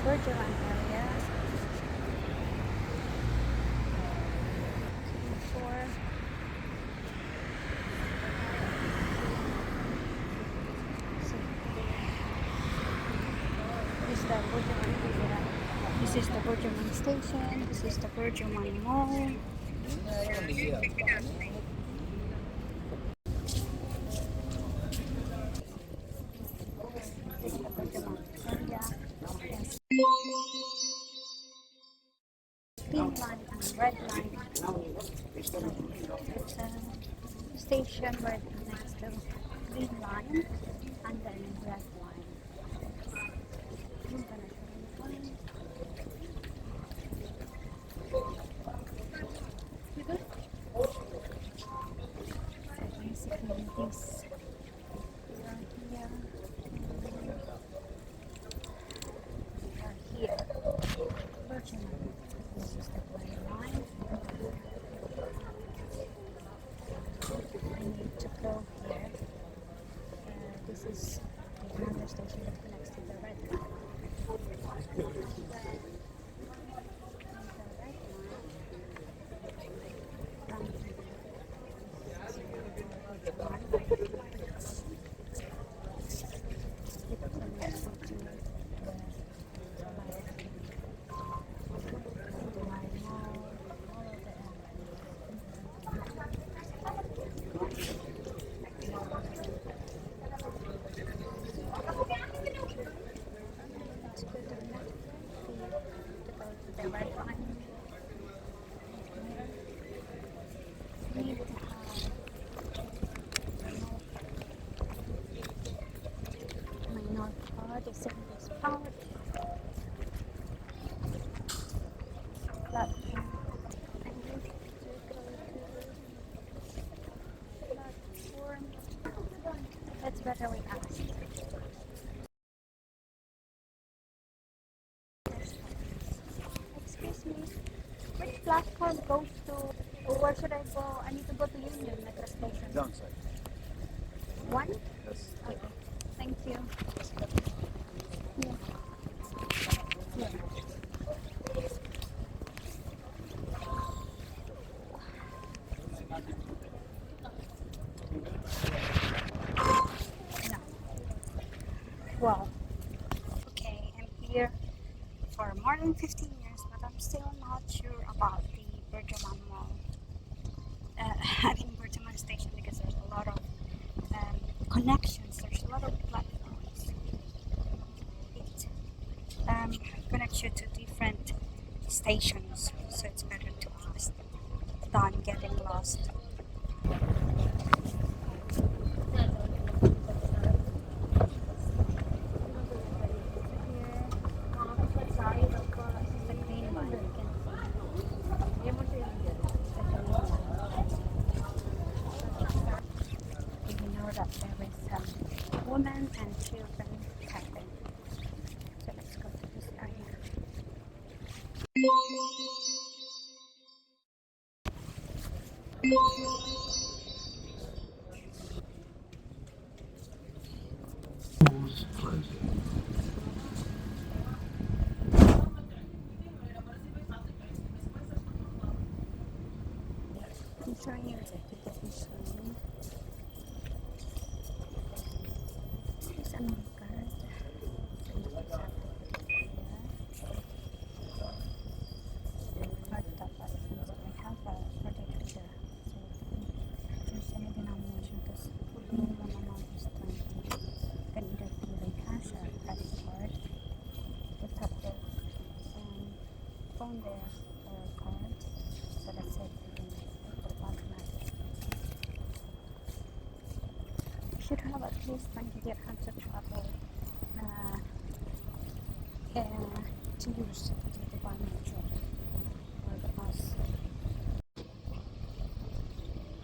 BurJuman area. Before this is the BurJuman area. This is the BurJuman station. This is the BurJuman mall. Pink line and red line. It's a station right next to green line and then red line. I'm gonna show you one. So basically this we are here. BurJuman. This is the green line. I need to go here. This is another station that connects to the red line. The red line is in this part. Platform. I need to go to platform. That's better we asked. Excuse me, which platform goes to, or where should I go? I need to go to Union, metro station. Downside. One? Yes. Okay, thank you. Yeah. Yeah. No. Wow. Okay, I'm here for more than 15 years, but I'm still not sure about the BurJuman mall. I mean BurJuman station, because there's a lot of connections. There's a lot of platforms. It connects you to different stations, so it's better to ask than getting lost. That there is women and children cafe. So let's go to this area. I'm showing you the ticket machine. There's a name card. Hard top buttons. I have a product reader. So there's any denomination, because minimum amount is 20. You can either pay by cash or credit card. Just have the phone there or card. So that's it. Automatic. You should have at least 20 dirhams to travel to use to buy metro or the bus.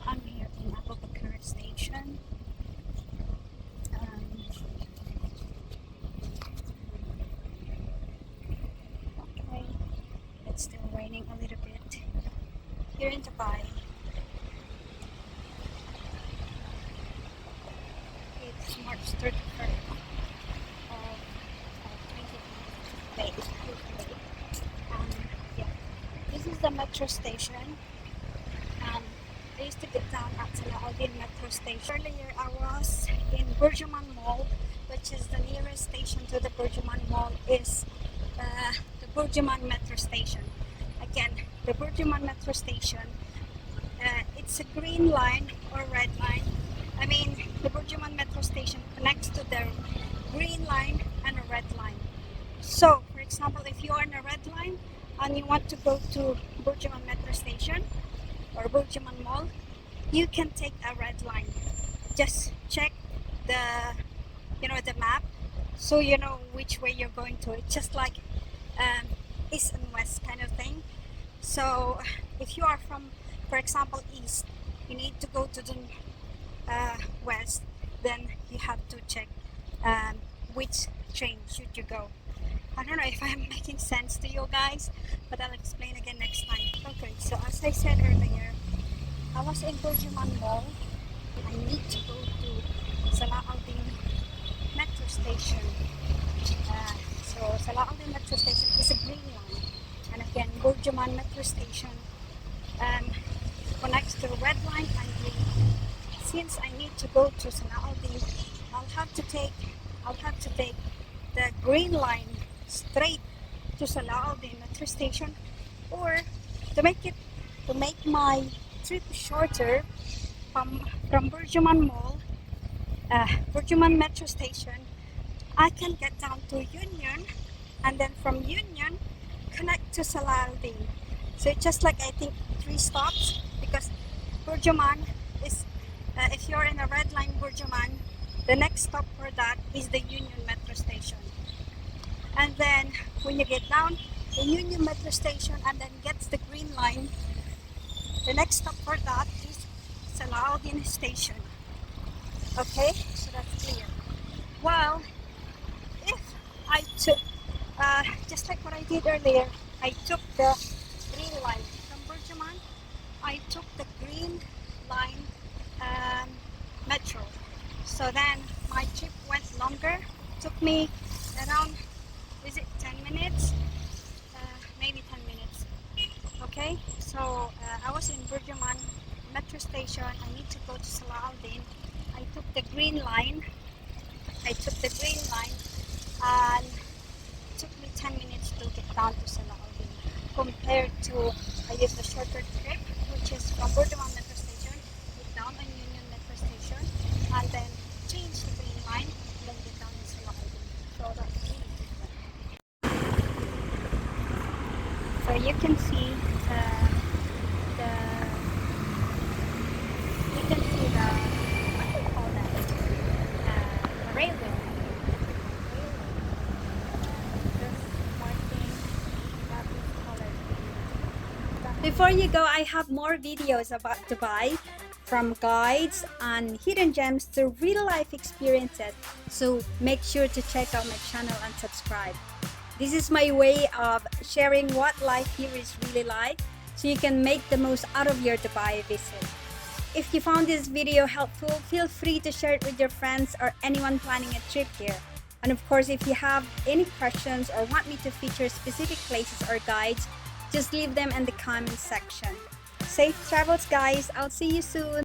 I'm here in Abu Bakr station. Okay, it's still raining a little bit here in Dubai. It's March 31st of 2020. metro station. I used to get down at Salahuddin metro station. Earlier I was in BurJuman Mall, which is the nearest station to the BurJuman Mall is the BurJuman metro station. Again, the BurJuman metro station, it's a green line or red line. I mean, the BurJuman metro station connects to the green line and a red line. So, for example, if you are in a red line and you want to go to BurJuman metro station or BurJuman Mall, you can take a red line. Just check the the map, so you know which way you're going to. It's just like east and west kind of thing. So if you are from, for example, east, you need to go to the west, then you have to check which train should you go. I don't know if I'm making sense to you guys, but I'll explain again next time. Okay, so as I said earlier, I was in BurJuman Mall. I need to go to Salahuddin metro station. So Salahuddin metro station is a green line, and again BurJuman metro station connects to the red line and green. Since I need to go to Salahuddin, I'll have to take the green line straight to Salahuddin metro station, or to make my trip shorter from BurJuman Mall, BurJuman metro station, I can get down to Union, and then from Union connect to Salahuddin. So it's just like, I think, 3 stops, because BurJuman is if you're in a red line BurJuman, the next stop for that is the Union metro station. And then when you get down the Union metro station and then gets the green line, the next stop for that is Salahuddin station. Okay, so that's clear. Well, if I took, just like what I did earlier, I took the green line from BurJuman. I took the green line metro. So then my trip went longer. It took me around, is it 10 minutes? Maybe 10 minutes. Okay, so I was in BurJuman metro station. I need to go to Salahuddin. I took the green line. And it took me 10 minutes to get down to Salahuddin, compared to I used the shorter trip, which is from BurJuman metro station, get down on Union metro station, and then change the green line, and then get down to Salahuddin. So that's really different. So you can see the what do you call that? Railway. Before you go, I have more videos about Dubai, from guides and hidden gems to real life experiences, so make sure to check out my channel and subscribe. This is my way of sharing what life here is really like, so you can make the most out of your Dubai visit. If you found this video helpful, feel free to share it with your friends or anyone planning a trip here. And of course, if you have any questions or want me to feature specific places or guides, just leave them in the comment section. Safe travels, guys. I'll see you soon.